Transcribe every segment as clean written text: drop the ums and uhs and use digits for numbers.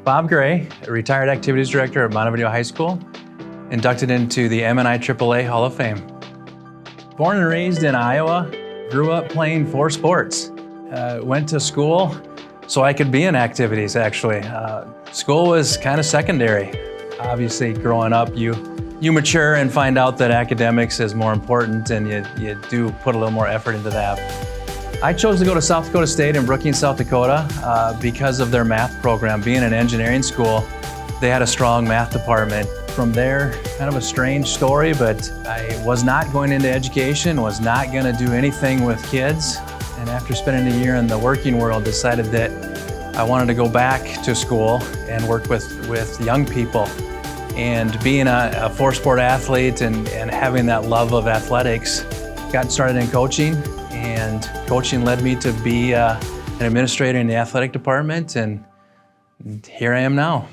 Bob Gray, retired activities director at Montevideo High School, inducted into the MnIAAA Hall of Fame. Born and raised in Iowa, grew up playing 4 sports. Went to school so I could be in activities, actually. School was kind of secondary. Obviously, growing up, you mature and find out that academics is more important, and you do put a little more effort into that. I chose to go to South Dakota State in Brookings, South Dakota because of their math program. Being an engineering school, they had a strong math department. From there, kind of a strange story, but I was not going into education, was not going to do anything with kids. And after spending a year in the working world, decided that I wanted to go back to school and work with young people. And being a 4-sport athlete and having that love of athletics, got started in coaching, and coaching led me to be an administrator in the athletic department, and here I am now.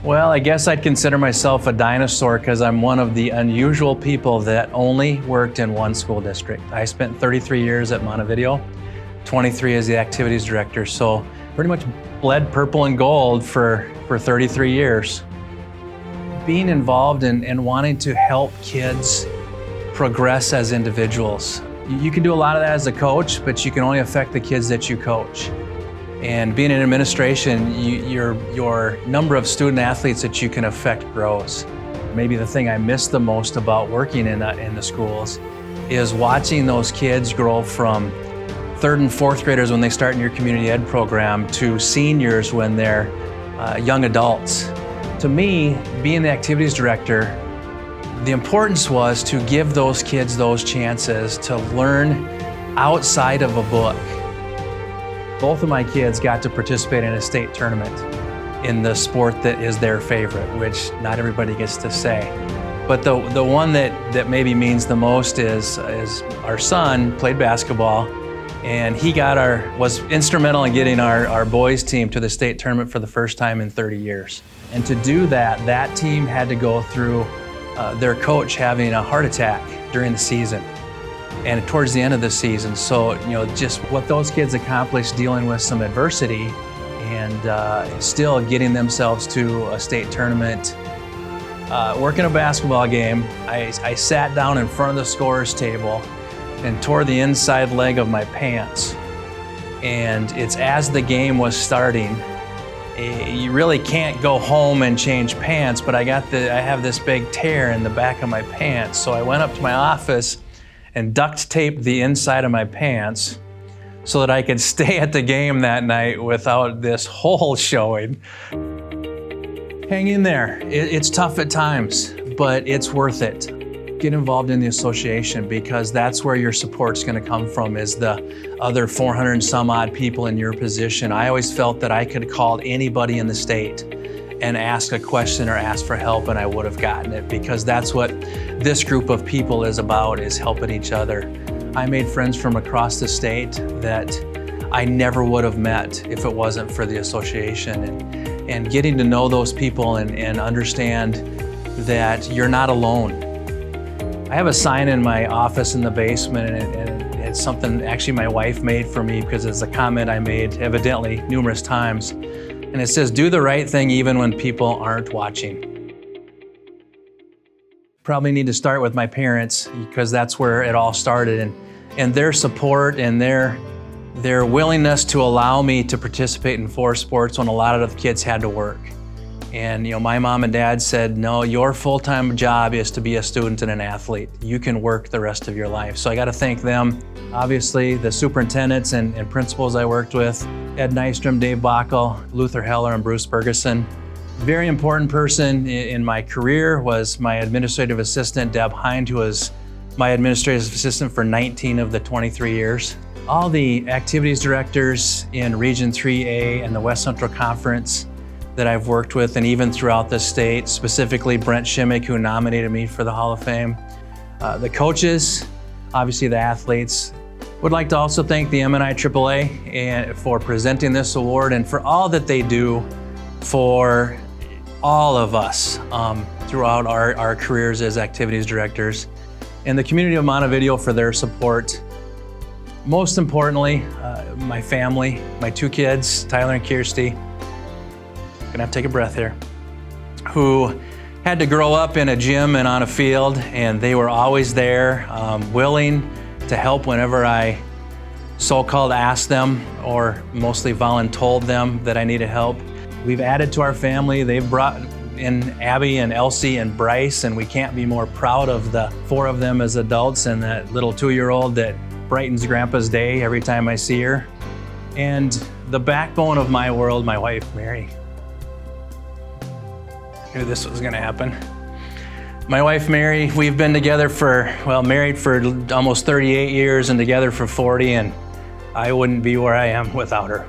Well, I guess I'd consider myself a dinosaur because I'm one of the unusual people that only worked in one school district. I spent 33 years at Montevideo, 23 as the activities director, so pretty much bled purple and gold for 33 years. Being involved and wanting to help kids progress as individuals. You can do a lot of that as a coach, but you can only affect the kids that you coach. And being in administration, your number of student athletes that you can affect grows. Maybe the thing I miss the most about working in the schools is watching those kids grow from 3rd and 4th graders when they start in your community ed program to seniors when they're young adults. To me, being the activities director, the importance was to give those kids those chances to learn outside of a book. Both of my kids got to participate in a state tournament in the sport that is their favorite, which not everybody gets to say. But the one that maybe means the most is our son played basketball, and he was instrumental in getting our boys team to the state tournament for the first time in 30 years. And to do that team had to go through their coach having a heart attack during the season and towards the end of the season. So, just what those kids accomplished dealing with some adversity and still getting themselves to a state tournament. Working a basketball game, I sat down in front of the scorer's table and tore the inside leg of my pants. And it's as the game was starting. You really can't go home and change pants, but I have this big tear in the back of my pants. So I went up to my office and duct taped the inside of my pants so that I could stay at the game that night without this hole showing. Hang in there. It's tough at times, but it's worth it. Get involved in the association because that's where your support's going to come from, is the other 400 and some odd people in your position. I always felt that I could call anybody in the state and ask a question or ask for help, and I would have gotten it, because that's what this group of people is about, is helping each other. I made friends from across the state that I never would have met if it wasn't for the association, and getting to know those people and understand that you're not alone. I have a sign in my office in the basement, and it's something actually my wife made for me because it's a comment I made evidently numerous times. And it says, "Do the right thing even when people aren't watching." Probably need to start with my parents because that's where it all started, and their support and their willingness to allow me to participate in 4 sports when a lot of the kids had to work. And my mom and dad said, "No, your full-time job is to be a student and an athlete. You can work the rest of your life." So I got to thank them. Obviously, the superintendents and principals I worked with, Ed Nystrom, Dave Bockel, Luther Heller, and Bruce Bergeson. Very important person in my career was my administrative assistant, Deb Hind, who was my administrative assistant for 19 of the 23 years. All the activities directors in Region 3A and the West Central Conference that I've worked with, and even throughout the state, specifically Brent Shimmick, who nominated me for the Hall of Fame. The coaches, obviously the athletes. Would like to also thank the MnIAAA for presenting this award and for all that they do for all of us throughout our careers as activities directors, and the community of Montevideo for their support. Most importantly, my family, my 2 kids, Tyler and Kirsty. gonna have to take a breath here, who had to grow up in a gym and on a field, and they were always there, willing to help whenever I so-called asked them, or mostly voluntold them that I needed help. We've added to our family. They've brought in Abby and Elsie and Bryce, and we can't be more proud of the 4 of them as adults and that little 2-year-old that brightens Grandpa's day every time I see her. And the backbone of my world, my wife, Mary. I knew this was gonna happen. My wife, Mary, we've been together married for almost 38 years and together for 40, and I wouldn't be where I am without her.